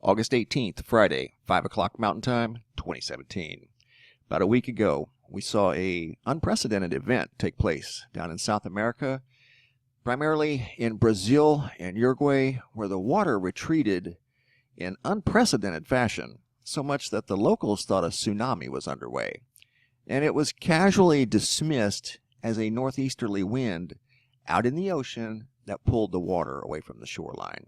August 18th, Friday, 5 o'clock Mountain Time, 2017. About a week ago, we saw an unprecedented event take place down in South America, primarily in Brazil and Uruguay, where the water retreated in unprecedented fashion, so much that the locals thought a tsunami was underway. And it was casually dismissed as a northeasterly wind out in the ocean that pulled the water away from the shoreline.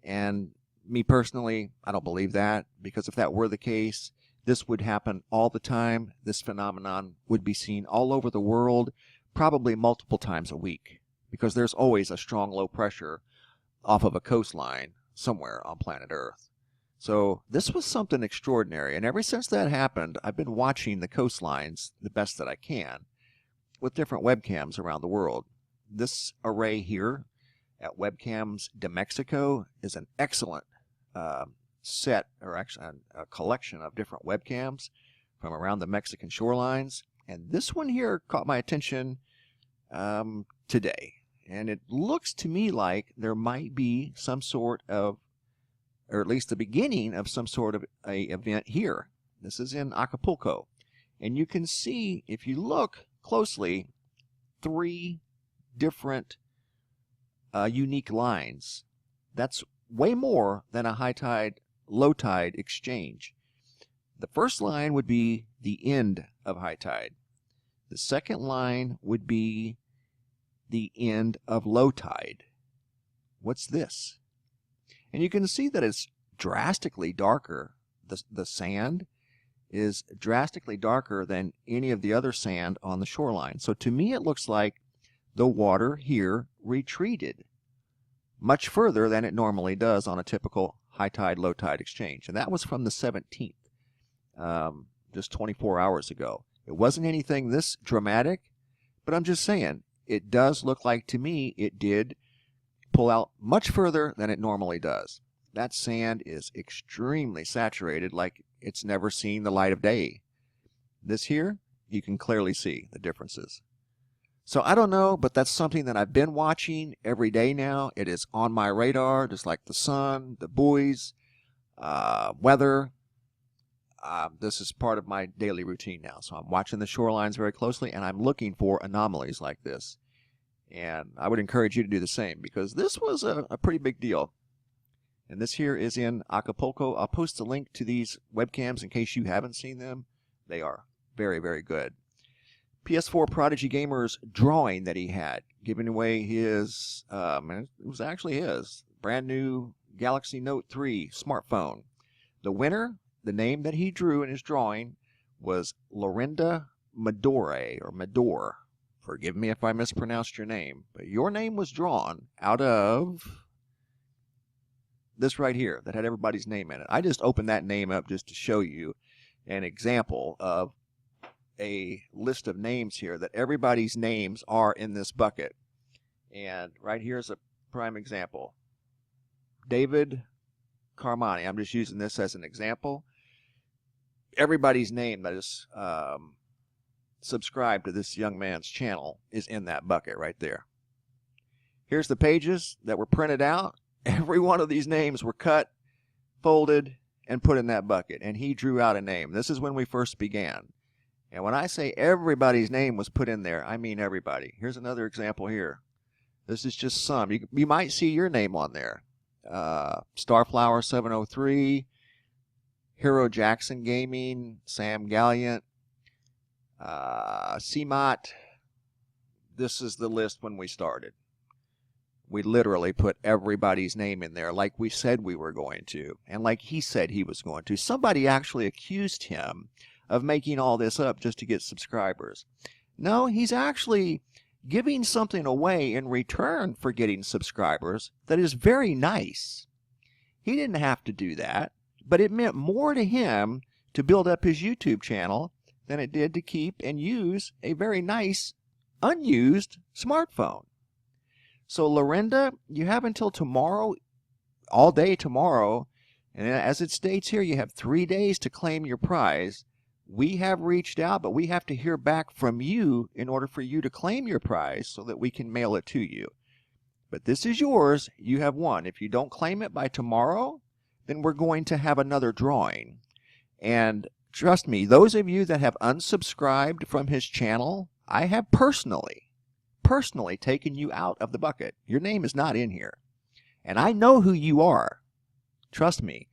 And me personally, I don't believe that, because if that were the case, this would happen all the time. This phenomenon would be seen all over the world, probably multiple times a week, because there's always a strong low pressure off of a coastline somewhere on planet Earth. So this was something extraordinary, and ever since that happened, I've been watching the coastlines the best that I can with different webcams around the world. This array here at Webcams de Mexico is an excellent set, or actually a collection of different webcams from around the Mexican shorelines. And this one here caught my attention today. And it looks to me like there might be some sort of, or at least the beginning of some sort of a event here. This is in Acapulco. And you can see, if you look closely, 3 different unique lines. That's way more than a high tide, low tide exchange. The first line would be the end of high tide. The second line would be the end of low tide. What's this? And you can see that it's drastically darker. The sand is drastically darker than any of the other sand on the shoreline. So to me, it looks like the water here retreated much further than it normally does on a typical high tide, low tide exchange. And that was from the 17th, just 24 hours ago. It wasn't anything this dramatic, but I'm just saying, it does look like, to me, it did pull out much further than it normally does. That sand is extremely saturated, like it's never seen the light of day. This here, you can clearly see the differences. So I don't know, but that's something that I've been watching every day now. It is on my radar, just like the sun, the buoys, weather. This is part of my daily routine now. So I'm watching the shorelines very closely, and I'm looking for anomalies like this. And I would encourage you to do the same, because this was a pretty big deal. And this here is in Acapulco. I'll post a link to these webcams in case you haven't seen them. They are very, very good. PS4 Prodigy Gamer's drawing that he had, giving away his, it was actually his, brand new Galaxy Note 3 smartphone. The winner, the name that he drew in his drawing, was Lorinda Medore, or Medore. Forgive me if I mispronounced your name, but your name was drawn out of this right here that had everybody's name in it. I just opened that name up just to show you an example of a list of names here that everybody's names are in this bucket. And right here is a prime example. David Carmani. I'm just using this as an example. Everybody's name that is subscribed to this young man's channel is in that bucket right there. Here's the pages that were printed out. Every one of these names were cut, folded, and put in that bucket. And he drew out a name. This is when we first began. And when I say everybody's name was put in there, I mean everybody. Here's another example here. This is just some. You might see your name on there. Starflower 703, Hero Jackson Gaming, Sam Galliant, CMOT. This is the list when we started. We literally put everybody's name in there like we said we were going to, and like he said he was going to. Somebody actually accused him of making all this up just to get subscribers. No, he's actually giving something away in return for getting subscribers that is very nice. He didn't have to do that, but it meant more to him to build up his YouTube channel than it did to keep and use a very nice, unused smartphone. So Lorinda, you have until tomorrow, all day tomorrow, and as it states here, you have 3 days to claim your prize. We have reached out, but we have to hear back from you in order for you to claim your prize so that we can mail it to you. But this is yours. You have won. If you don't claim it by tomorrow, then we're going to have another drawing. And trust me, those of you that have unsubscribed from his channel, I have personally taken you out of the bucket. Your name is not in here. And I know who you are. Trust me.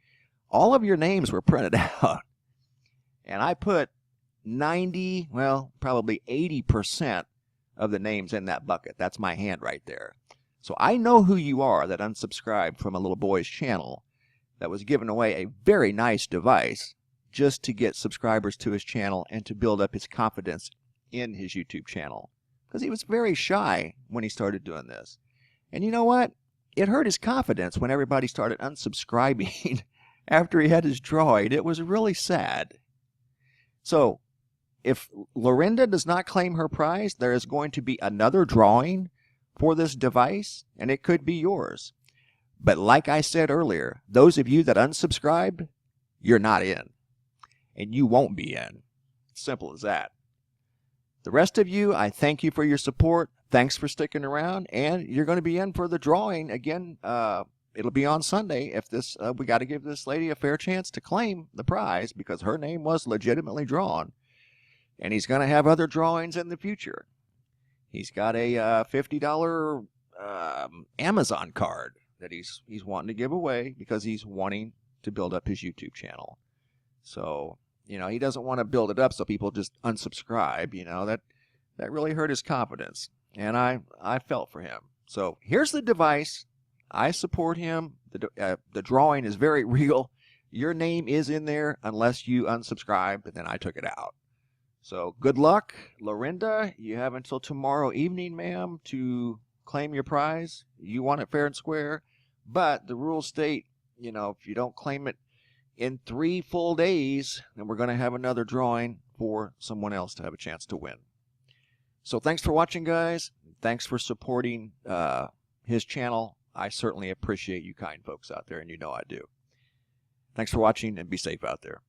All of your names were printed out. And I put 90, well, probably 80% of the names in that bucket. That's my hand right there. So I know who you are that unsubscribed from a little boy's channel that was giving away a very nice device just to get subscribers to his channel and to build up his confidence in his YouTube channel. Because he was very shy when he started doing this. And you know what? It hurt his confidence when everybody started unsubscribing after he had his drawing. It was really sad. So, if Lorinda does not claim her prize, there is going to be another drawing for this device, and it could be yours. But like I said earlier, those of you that unsubscribed, you're not in. And you won't be in. Simple as that. The rest of you, I thank you for your support. Thanks for sticking around, and you're going to be in for the drawing again. It'll be on Sunday. If this, we got to give this lady a fair chance to claim the prize because her name was legitimately drawn, and he's going to have other drawings in the future. He's got a $50 Amazon card that he's wanting to give away because he's wanting to build up his YouTube channel. So, you know, he doesn't want to build it up so people just unsubscribe. You know, that really hurt his confidence. And I felt for him. So here's the device. I support him. The drawing is very real. Your name is in there unless you unsubscribe, but then I took it out. So good luck, Lorinda. You have until tomorrow evening, ma'am, to claim your prize. You want it fair and square. But the rules state, you know, if you don't claim it in 3 full days, then we're going to have another drawing for someone else to have a chance to win. So thanks for watching, guys. Thanks for supporting his channel. I certainly appreciate you kind folks out there, and you know I do. Thanks for watching, and be safe out there.